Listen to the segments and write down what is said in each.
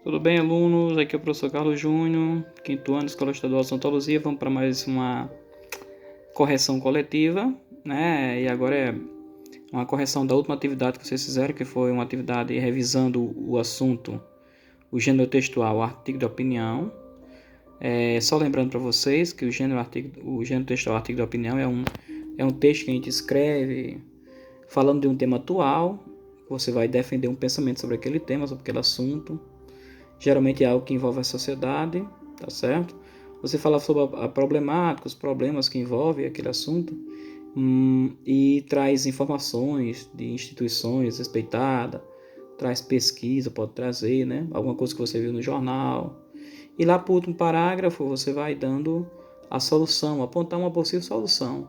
Tudo bem, alunos? Aqui é o professor Carlos Júnior, quinto ano, Escola Estadual Santa Luzia. Vamos para mais uma correção coletiva, né? E agora é uma correção da última atividade que vocês fizeram, que foi uma atividade revisando o assunto, o gênero textual, o artigo de opinião. Só lembrando para vocês que o gênero textual, artigo de opinião é um texto que a gente escreve falando de um tema atual. Você vai defender um pensamento sobre aquele tema, sobre aquele assunto. Geralmente é algo que envolve a sociedade, tá certo? Você fala sobre a problemática, os problemas que envolvem aquele assunto, e traz informações de instituições respeitadas, traz pesquisa, pode trazer, né? Alguma coisa que você viu no jornal. E lá para o último parágrafo você vai dando a solução, apontar uma possível solução,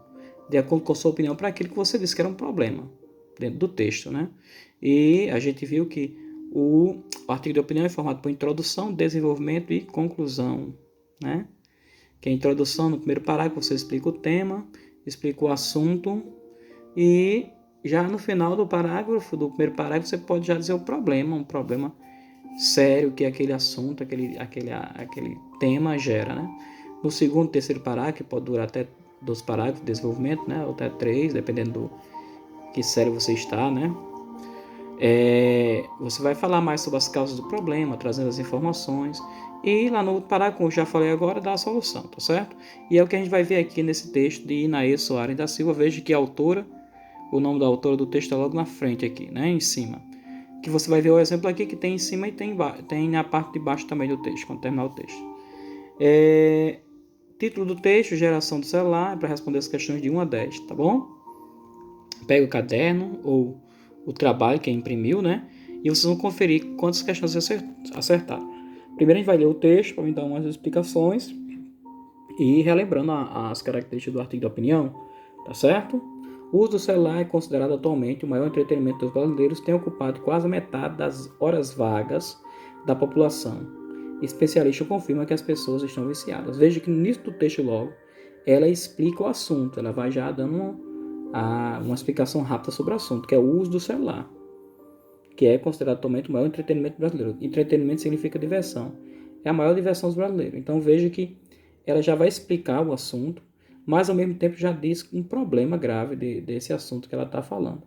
de acordo com a sua opinião, para aquilo que você disse que era um problema, dentro do texto, né? E a gente viu que o artigo de opinião é formado por introdução, desenvolvimento e conclusão, né? Que é a introdução, no primeiro parágrafo você explica o tema, explica o assunto e já no final do parágrafo, do primeiro parágrafo, você pode já dizer o problema, um problema sério que aquele assunto, aquele tema gera, né? No segundo, terceiro parágrafo, que pode durar até 2 parágrafos de desenvolvimento, né? Ou até 3, dependendo do que série você está, né? Você vai falar mais sobre as causas do problema, trazendo as informações. E lá no parágrafo, como eu já falei agora, dá a solução, tá certo? E é o que a gente vai ver aqui nesse texto de Inaê Soares da Silva. Veja que a autora, o nome da autora do texto está logo na frente aqui, né? Em cima. Que você vai ver o exemplo aqui que tem em cima e tem na parte de baixo também do texto, quando terminar o texto. Título do texto, geração do celular, para responder as questões de 1 a 10, tá bom? Pega o caderno ou o trabalho que imprimiu, né? E vocês vão conferir quantas questões acertaram. Primeiro a gente vai ler o texto para me dar umas explicações e relembrando as características do artigo de opinião, tá certo? O uso do celular é considerado atualmente o maior entretenimento dos brasileiros, tem ocupado quase metade das horas vagas da população. Especialistas confirmam que as pessoas estão viciadas. Veja que no início do texto logo, ela explica o assunto, ela vai já dando uma explicação rápida sobre o assunto, que é o uso do celular, que é considerado atualmente o maior entretenimento brasileiro. Entretenimento significa diversão. É a maior diversão dos brasileiros. Então veja que ela já vai explicar o assunto, mas ao mesmo tempo já diz um problema grave desse assunto que ela está falando.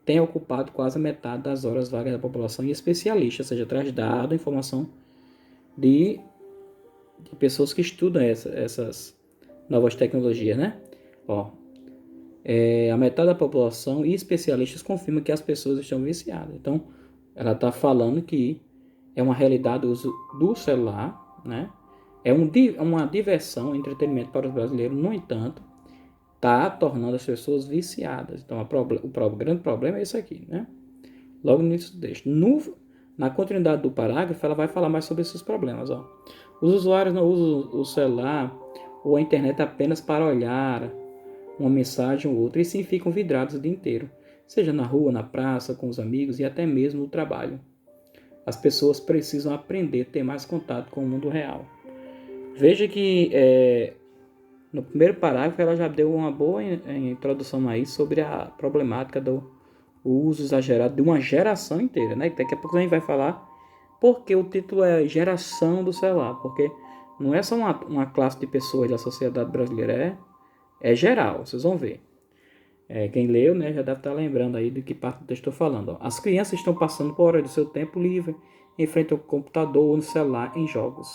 Tem ocupado quase a metade das horas vagas da população e especialistas, ou seja, traz dado, informação de pessoas que estudam essas novas tecnologias, né? A metade da população e especialistas confirmam que as pessoas estão viciadas. Então, ela está falando que é uma realidade o uso do celular, né? É uma diversão, um entretenimento para os brasileiros, no entanto, está tornando as pessoas viciadas. Então, o grande problema é isso aqui, né? Logo no início do texto. Na continuidade do parágrafo, ela vai falar mais sobre esses problemas. Os usuários não usam o celular ou a internet apenas para olhar uma mensagem ou outra, e sim ficam vidrados o dia inteiro, seja na rua, na praça, com os amigos e até mesmo no trabalho. As pessoas precisam aprender a ter mais contato com o mundo real. Veja que no primeiro parágrafo ela já deu uma boa introdução aí sobre a problemática do uso exagerado de uma geração inteira, né? Daqui a pouco a gente vai falar porque o título é Geração do Celular, porque não é só uma classe de pessoas da sociedade brasileira, é geral, vocês vão ver. Quem leu, né, já deve estar lembrando aí de que parte do texto estou falando. As crianças estão passando por hora do seu tempo livre em frente ao computador ou no celular em jogos.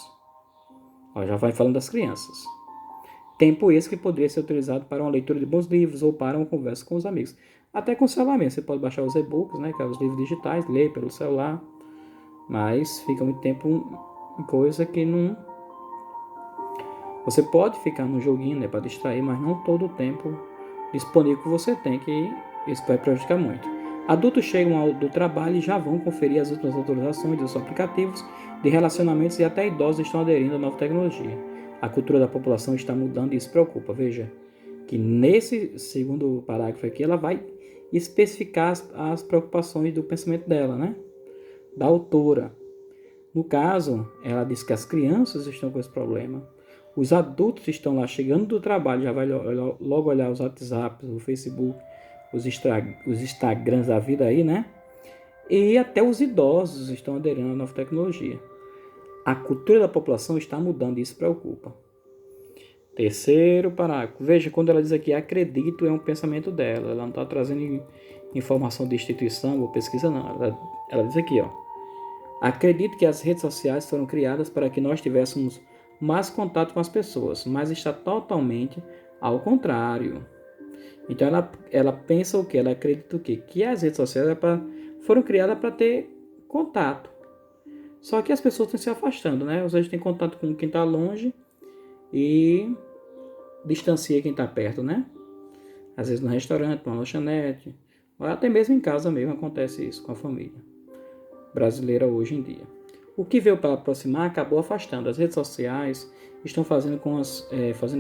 Já vai falando das crianças. Tempo esse que poderia ser utilizado para uma leitura de bons livros ou para uma conversa com os amigos. Até com o celular mesmo. Você pode baixar os e-books, né, que são os livros digitais, ler pelo celular. Mas fica muito tempo em coisa que não... Você pode ficar no joguinho, né, para distrair, mas não todo o tempo disponível que você tem, que isso vai prejudicar muito. Adultos chegam do trabalho e já vão conferir as últimas atualizações dos aplicativos de relacionamentos e até idosos estão aderindo à nova tecnologia. A cultura da população está mudando e isso preocupa. Veja que nesse segundo parágrafo aqui ela vai especificar as preocupações do pensamento dela, né? Da autora. No caso, ela diz que as crianças estão com esse problema. Os adultos estão lá chegando do trabalho, já vai logo olhar os WhatsApps, o Facebook, os Instagrams da vida aí, né? E até os idosos estão aderindo à nova tecnologia. A cultura da população está mudando e isso preocupa. Terceiro parágrafo. Veja, quando ela diz aqui, acredito, é um pensamento dela. Ela não está trazendo informação de instituição ou pesquisa, não. Ela diz aqui, ó. Acredito que as redes sociais foram criadas para que nós tivéssemos mais contato com as pessoas, mas está totalmente ao contrário. Então ela pensa o quê? Ela acredita o quê? Que as redes sociais foram criadas para ter contato. Só que as pessoas estão se afastando, né? Ou seja, tem contato com quem está longe e distancia quem está perto, né? Às vezes no restaurante, numa lanchonete, ou até mesmo em casa mesmo acontece isso com a família brasileira hoje em dia. O que veio para aproximar acabou afastando. As redes sociais estão fazendo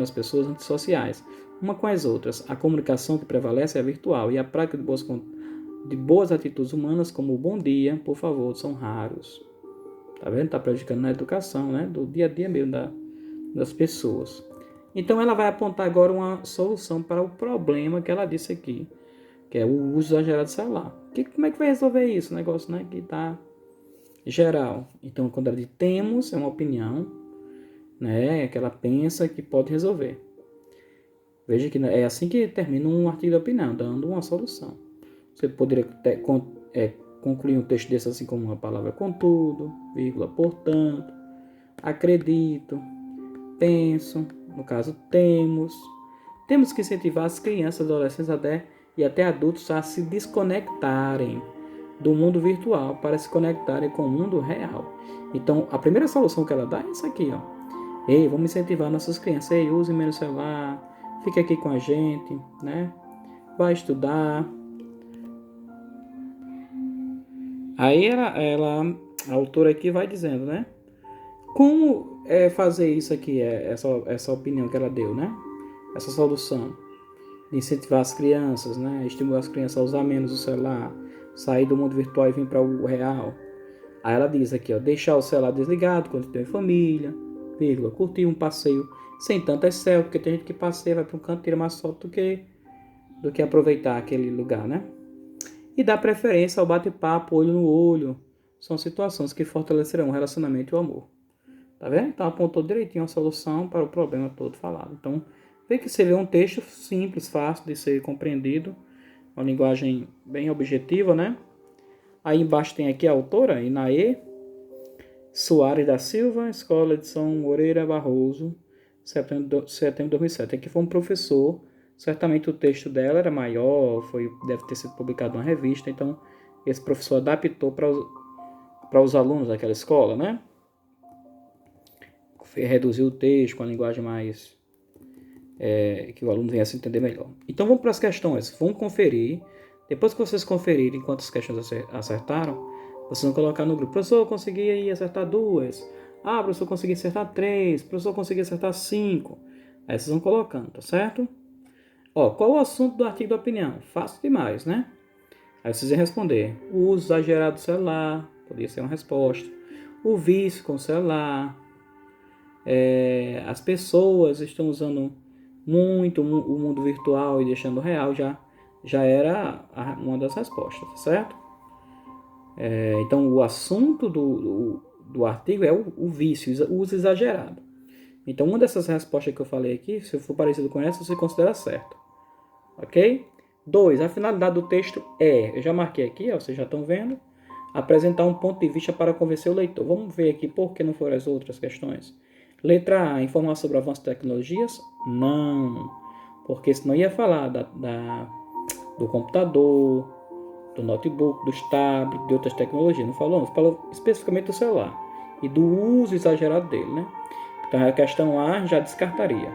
as pessoas antissociais, uma com as outras. A comunicação que prevalece é virtual e a prática de boas atitudes humanas, como o bom dia, por favor, são raros. Tá vendo? Está prejudicando na educação, né? Do dia a dia mesmo das pessoas. Então ela vai apontar agora uma solução para o problema que ela disse aqui, que é o uso exagerado do celular. Como é que vai resolver isso? O negócio, né? Que está geral. Então, quando ela diz temos, é uma opinião, né? Que ela pensa que pode resolver. Veja que é assim que termina um artigo de opinião, dando uma solução. Você poderia concluir um texto desse assim como uma palavra contudo, vírgula, portanto, acredito, penso, no caso temos. Temos que incentivar as crianças, adolescentes e até adultos a se desconectarem do mundo virtual para se conectarem com o mundo real. Então, a primeira solução que ela dá é isso aqui, ó. Ei, vamos incentivar nossas crianças. Ei, use menos celular, fique aqui com a gente, né? Vai estudar. Aí a autora aqui vai dizendo, né? Como fazer isso aqui, essa opinião que ela deu, né? Essa solução de incentivar as crianças, né? Estimular as crianças a usar menos o celular, sair do mundo virtual e vir para o real. Aí ela diz aqui, ó, deixar o celular desligado quando tem família, vírgula, curtir um passeio sem tanto excel, porque tem gente que passeia, vai para um canto, tira mais foto do que aproveitar aquele lugar, né? E dar preferência ao bate-papo, olho no olho. São situações que fortalecerão o relacionamento e o amor. Tá vendo? Então apontou direitinho a solução para o problema todo falado. Então, vê que você vê um texto simples, fácil de ser compreendido, uma linguagem bem objetiva, né? Aí embaixo tem aqui a autora, Inaê Soares da Silva, Escola de São Moreira Barroso, setembro de 2007. Aqui foi um professor, certamente o texto dela era maior, deve ter sido publicado numa revista, então esse professor adaptou para os alunos daquela escola, né? Reduziu o texto com a linguagem mais que o aluno venha a se entender melhor. Então vamos para as questões, vamos conferir. Depois que vocês conferirem quantas questões acertaram, vocês vão colocar no grupo. Professor, eu consegui acertar 2. Ah, professor, eu consegui acertar 3. Professor, eu consegui acertar 5. Aí vocês vão colocando, tá certo? Ó, qual o assunto do artigo da opinião? Fácil demais, né? Aí vocês vão responder. O uso exagerado do celular, poderia ser uma resposta. O vício com o celular. As pessoas estão usando muito o mundo virtual e deixando o real, já era uma das respostas, tá certo? Então, o assunto do artigo é o vício, o uso exagerado. Então, uma dessas respostas que eu falei aqui, se for parecido com essa, você considera certo. Ok? 2. A finalidade do texto eu já marquei aqui, ó, vocês já estão vendo, apresentar um ponto de vista para convencer o leitor. Vamos ver aqui por que não foram as outras questões. Letra A, informar sobre o avanço de tecnologias? Não, porque senão ia falar do computador, do notebook, dos tablets, de outras tecnologias. Não falou especificamente do celular e do uso exagerado dele, né? Então a questão A já descartaria.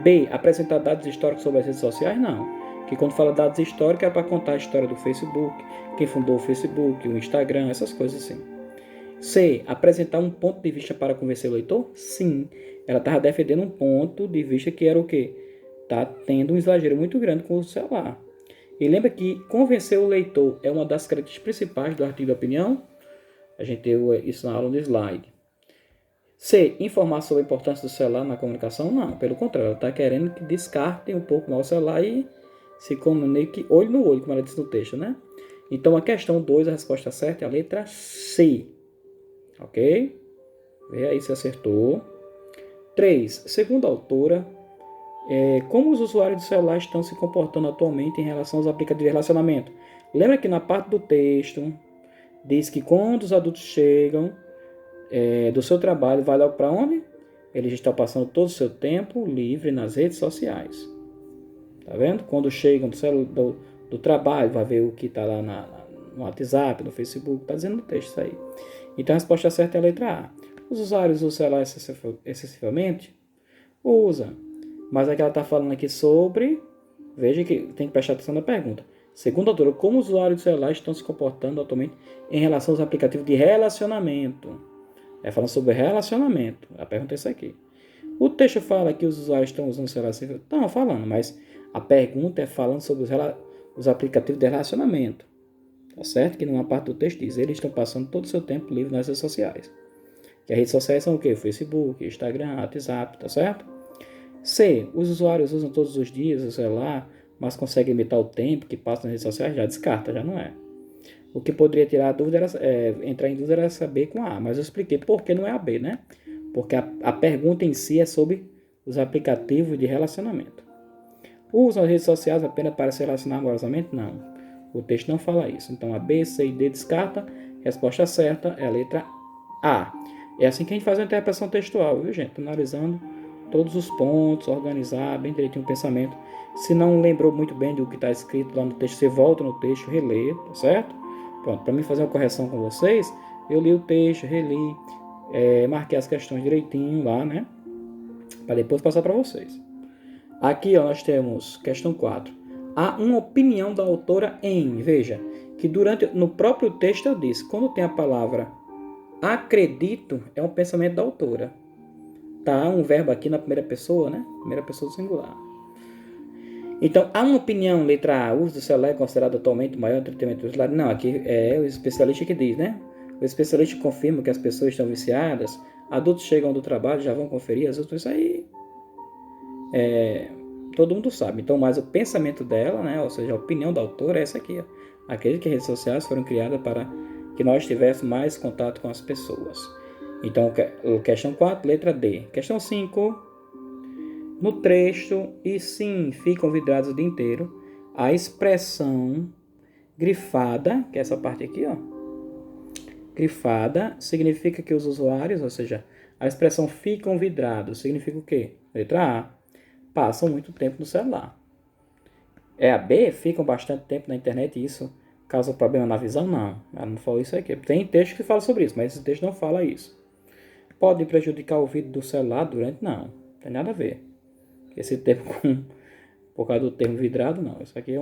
B, apresentar dados históricos sobre as redes sociais? Não, que quando fala dados históricos é para contar a história do Facebook, quem fundou o Facebook, o Instagram, essas coisas assim. C, apresentar um ponto de vista para convencer o leitor? Sim, ela estava defendendo um ponto de vista que era o quê? Tá tendo um exagero muito grande com o celular. E lembra que convencer o leitor é uma das características principais do artigo de opinião? A gente deu isso na aula do slide. C, informar sobre a importância do celular na comunicação? Não, pelo contrário, ela está querendo que descartem um pouco mais o celular e se comunique olho no olho, como ela disse no texto, né? Então, a questão 2, a resposta certa é a letra C. Ok? Vê aí se acertou. 3. Segundo a autora, como os usuários do celular estão se comportando atualmente em relação aos aplicativos de relacionamento? Lembra que na parte do texto diz que quando os adultos chegam do seu trabalho, vai logo para onde? Eles estão passando todo o seu tempo livre nas redes sociais. Tá vendo? Quando chegam do trabalho, vai ver o que está lá no WhatsApp, no Facebook, está dizendo no texto isso aí. Então a resposta certa é a letra A. Os usuários usam o celular excessivamente? Usa. Mas é que ela está falando aqui sobre... Veja que tem que prestar atenção na pergunta. Segundo a autora, como os usuários do celular estão se comportando atualmente em relação aos aplicativos de relacionamento? É falando sobre relacionamento. A pergunta é essa aqui. O texto fala que os usuários estão usando o celular excessivamente? Estão falando, mas a pergunta é falando sobre os aplicativos de relacionamento. Tá certo? Que numa parte do texto diz, eles estão passando todo o seu tempo livre nas redes sociais. Que as redes sociais são o quê? Facebook, Instagram, WhatsApp, tá certo? C. Os usuários usam todos os dias o celular, mas conseguem limitar o tempo que passa nas redes sociais? Já descarta, já não é. O que poderia tirar a dúvida entrar em dúvida era saber com a A, mas eu expliquei por que não é a B, né? Porque a pergunta em si é sobre os aplicativos de relacionamento. Usam as redes sociais apenas para se relacionar amorosamente? Não. O texto não fala isso. Então a B, C e D descarta. Resposta certa é a letra A. É assim que a gente faz a interpretação textual, viu, gente? Analisando todos os pontos, organizar bem direitinho o pensamento. Se não lembrou muito bem do que está escrito lá no texto, você volta no texto, relê, tá certo? Pronto, para mim fazer uma correção com vocês, eu li o texto, reli, marquei as questões direitinho lá, né? Para depois passar para vocês. Aqui ó, nós temos questão 4. Há uma opinião da autora em, veja, que no próprio texto eu disse, quando tem a palavra acredito, é um pensamento da autora. Tá um verbo aqui na primeira pessoa, né? Primeira pessoa do singular. Então, há uma opinião, letra A, o uso do celular é considerado atualmente o maior entretenimento do celular? Não, aqui é o especialista que diz, né? O especialista confirma que as pessoas estão viciadas, adultos chegam do trabalho, já vão conferir as outras, isso aí todo mundo sabe. Então, mas o pensamento dela, né? Ou seja, a opinião da autora é essa aqui. Ó. Acredito que as redes sociais foram criadas para que nós tivéssemos mais contato com as pessoas. Então, questão 4, letra D. Questão 5... No trecho, e sim, ficam vidrados o dia inteiro, a expressão grifada, que é essa parte aqui, ó. Grifada significa que os usuários, ou seja, a expressão ficam vidrados, significa o quê? Letra A, passam muito tempo no celular. É a B, ficam bastante tempo na internet e isso causa problema na visão? Não, ela não falou isso aqui. Tem texto que fala sobre isso, mas esse texto não fala isso. Pode prejudicar o vídeo do celular durante? Não tem nada a ver. Esse termo por causa do termo vidrado, não. Isso aqui é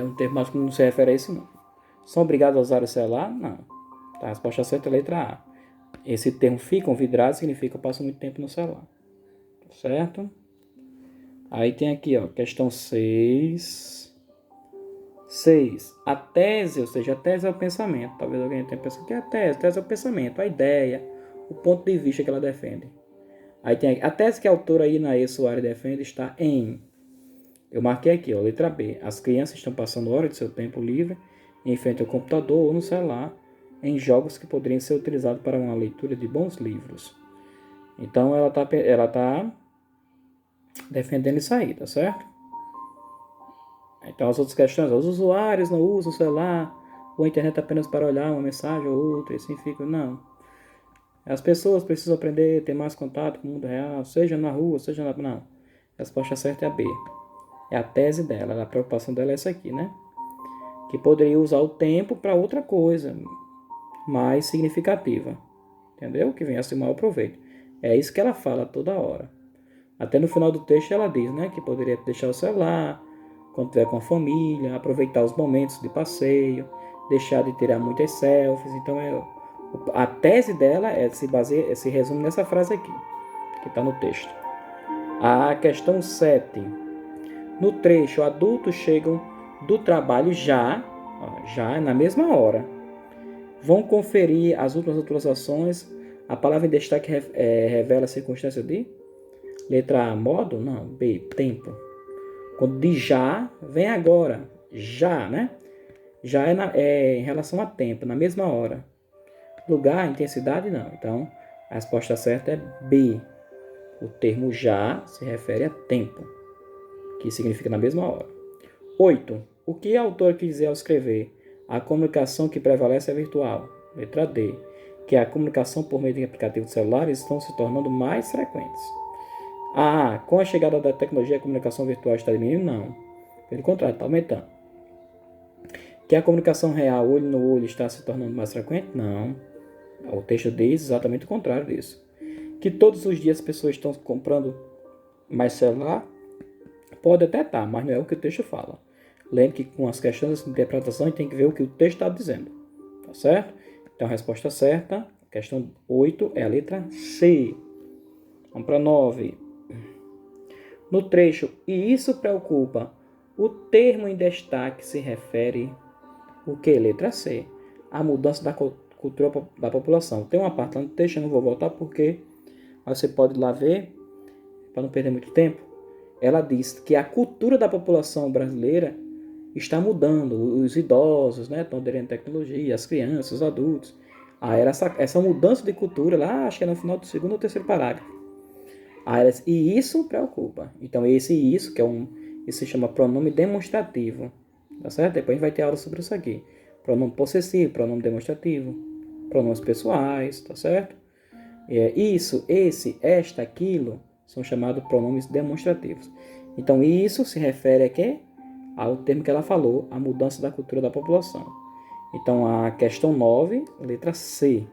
um termo mas que não se refere a isso, não. São obrigados a usar o celular? Não. Tá, a resposta certa é a letra A. Esse termo ficam vidrados significa que passam muito tempo no celular. Certo? Aí tem aqui, ó, questão 6. 6. A tese, ou seja, a tese é o pensamento. Talvez alguém tenha pensado que é a tese. A tese é o pensamento, a ideia, o ponto de vista que ela defende. Aí tem a tese que a autora Inaê Soares defende está em... Eu marquei aqui, ó, letra B. As crianças estão passando horas de seu tempo livre em frente ao computador ou no celular em jogos que poderiam ser utilizados para uma leitura de bons livros. Então ela tá defendendo isso aí, tá certo? Então as outras questões, os usuários não usam o celular ou a internet apenas para olhar uma mensagem ou outra, e assim fica, não. As pessoas precisam aprender a ter mais contato com o mundo real, seja na rua, seja na... Não. A resposta certa é a B. É a tese dela, a preocupação dela é essa aqui, né? Que poderia usar o tempo para outra coisa mais significativa. Entendeu? Que venha a ser maior proveito. É isso que ela fala toda hora. Até no final do texto ela diz, né? Que poderia deixar o celular quando estiver com a família, aproveitar os momentos de passeio, deixar de tirar muitas selfies. Então a tese dela se resume nessa frase aqui, que está no texto. A questão 7. No trecho, adultos chegam do trabalho já na mesma hora. Vão conferir as últimas atualizações. A palavra em destaque revela a circunstância de? Letra A, modo? Não. B, tempo. Quando diz já, vem agora. Já, né? Já é em relação a tempo, na mesma hora. Lugar, intensidade, não. Então, a resposta certa é B. O termo já se refere a tempo, que significa na mesma hora. 8. O que a autora quis dizer ao escrever? A comunicação que prevalece é virtual. Letra D. Que a comunicação por meio de aplicativos celulares estão se tornando mais frequentes. A. Com a chegada da tecnologia, a comunicação virtual está diminuindo? Não. Pelo contrário, está aumentando. Que a comunicação real, olho no olho, está se tornando mais frequente? Não. O texto diz exatamente o contrário disso. Que todos os dias as pessoas estão comprando mais celular? Pode até estar, mas não é o que o texto fala. Lembre que com as questões de interpretação a gente tem que ver o que o texto está dizendo. Tá certo? Então a resposta certa, questão 8, é a letra C. Vamos para 9. No trecho, e isso preocupa, o termo em destaque se refere o que? Letra C. A mudança da cultura da população. Tem uma parte lá no texto, eu não vou voltar porque você pode ir lá ver, para não perder muito tempo. Ela diz que a cultura da população brasileira está mudando. Os idosos, né, estão aderindo à tecnologia, as crianças, os adultos. Era essa mudança de cultura lá, acho que é no final do segundo ou terceiro parágrafo. E isso preocupa. Então, isso, que isso se chama pronome demonstrativo. Tá certo? Depois a gente vai ter aula sobre isso aqui. Pronome possessivo, pronome demonstrativo, pronomes pessoais, tá certo? Isso, esse, esta, aquilo, são chamados pronomes demonstrativos. Então, isso se refere a quê? Ao termo que ela falou, a mudança da cultura da população. Então, a questão 9, letra C.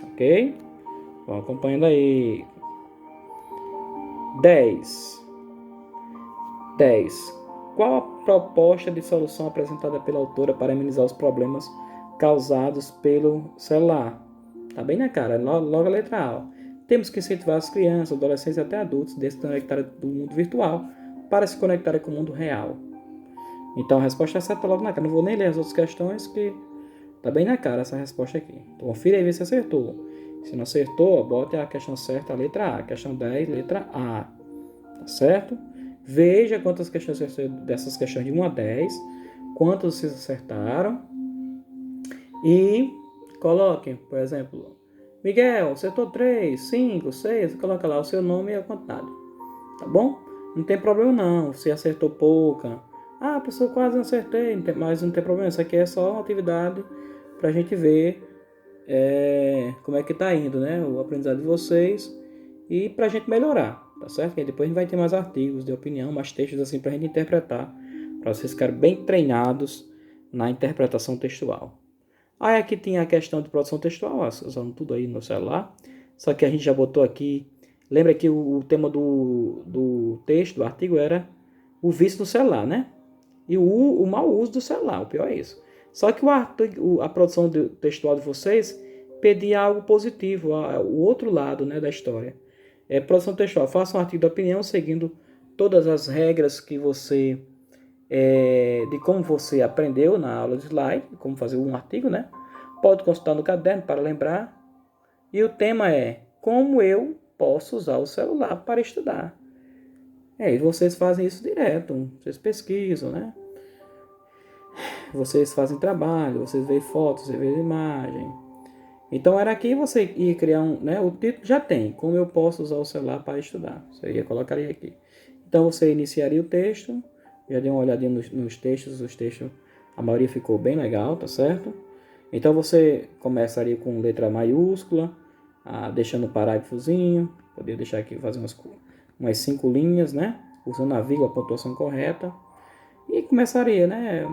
Ok? Vão acompanhando aí. 10. Qual a proposta de solução apresentada pela autora para amenizar os problemas causados pelo celular? Tá bem na cara, logo a letra A. Temos que incentivar as crianças, adolescentes e até adultos a se desconectarem do mundo virtual para se conectarem com o mundo real. Então a resposta é certa logo na cara. Não vou nem ler as outras questões, que tá bem na cara essa resposta aqui. Então confira aí e vê se acertou. Se não acertou, bote a questão certa, a letra A. Questão 10, letra A. Tá certo? Veja quantas questões dessas questões de 1 a 10, quantas vocês acertaram. E coloquem, por exemplo, Miguel, acertou 3, 5, 6, coloca lá o seu nome e a quantidade. Tá bom? Não tem problema não, se acertou pouca. Ah, pessoal, quase não acertei, mas não tem problema. Isso aqui é só uma atividade pra gente ver como é que tá indo, né? O aprendizado de vocês e pra gente melhorar, tá certo? E depois a gente vai ter mais artigos de opinião, mais textos assim pra gente interpretar, para vocês ficarem bem treinados na interpretação textual. Aí aqui tinha a questão de produção textual, usando tudo aí no celular. Só que a gente já botou aqui. Lembra que o tema do texto, do artigo, era o vício no celular, né? E o mau uso do celular, o pior é isso. Só que a produção textual de vocês pedia algo positivo, o outro lado, né, da história. Produção textual, faça um artigo de opinião seguindo todas as regras que você de como você aprendeu na aula de slide, como fazer um artigo, né? Pode consultar no caderno para lembrar. E o tema é como eu posso usar o celular para estudar. E vocês fazem isso direto, vocês pesquisam, né? Vocês fazem trabalho, vocês veem fotos, vocês veem imagem. Então era aqui você ia criar né? O título já tem, como eu posso usar o celular para estudar. Você ia colocar aqui. Então você iniciaria o texto. Já dei uma olhadinha nos textos, a maioria ficou bem legal, tá certo? Então você começaria com letra maiúscula, deixando o parágrafozinho, poderia deixar aqui, fazer umas 5 linhas, né? Usando a vírgula, a pontuação correta. E começaria, né?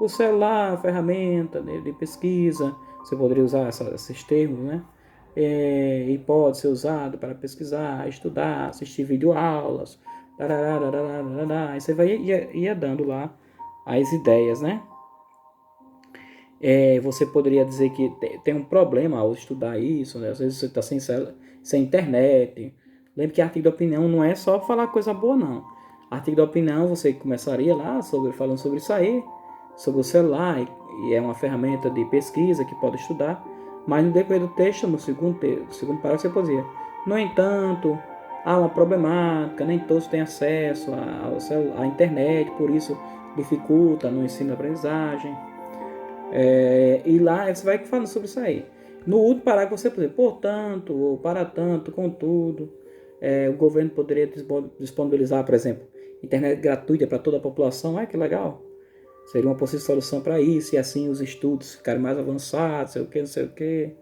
O celular, a ferramenta de pesquisa, você poderia usar esses termos, né? E pode ser usado para pesquisar, estudar, assistir videoaulas, aí você ia dando lá as ideias, né? Você poderia dizer que tem um problema ao estudar isso, né? Às vezes você está sem internet. Lembre que artigo de opinião não é só falar coisa boa, não. Artigo de opinião você começaria lá falando sobre isso aí, sobre o celular, e é uma ferramenta de pesquisa que pode estudar, mas no decorrer do texto, no segundo parágrafo, você pode dizer: no entanto, há uma problemática, nem todos têm acesso à internet, por isso dificulta no ensino e aprendizagem. E lá você vai falando sobre isso aí. No último parágrafo você pode dizer, portanto, ou para tanto, contudo, o governo poderia disponibilizar, por exemplo, internet gratuita para toda a população. Que legal. Seria uma possível solução para isso, e assim os estudos ficarem mais avançados, sei o que, não sei o que.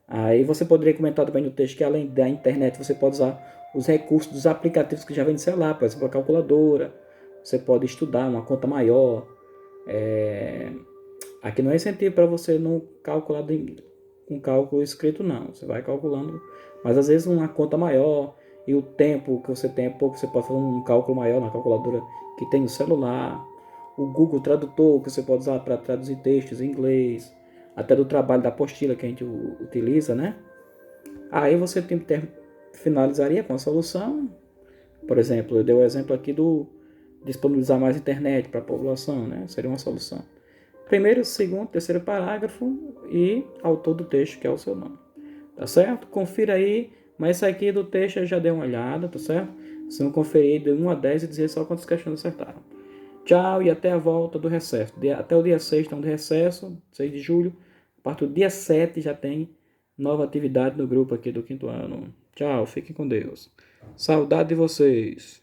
Aí você poderia comentar também no texto que além da internet você pode usar os recursos dos aplicativos que já vem no celular, por exemplo, a calculadora. Você pode estudar uma conta maior. É... Aqui não é incentivo para você não calcular com cálculo escrito, não. Você vai calculando, mas às vezes uma conta maior e o tempo que você tem é pouco, você pode fazer um cálculo maior na calculadora que tem no celular. O Google Tradutor, que você pode usar para traduzir textos em inglês, até do trabalho da apostila que a gente utiliza, né? Aí você finalizaria com a solução. Por exemplo, eu dei o exemplo aqui do disponibilizar mais internet para a população, né? Seria uma solução. Primeiro, segundo, terceiro parágrafo e autor do texto, que é o seu nome. Tá certo? Confira aí, mas isso aqui do texto eu já dei uma olhada, tá certo? Se não conferir de 1 a 10 e dizer só quantas questões acertaram. Tchau e até a volta do recesso. Até o dia 6 então, de recesso, 6 de julho. A partir do dia 7 já tem nova atividade no grupo aqui do quinto ano. Tchau, fiquem com Deus. Saudade de vocês.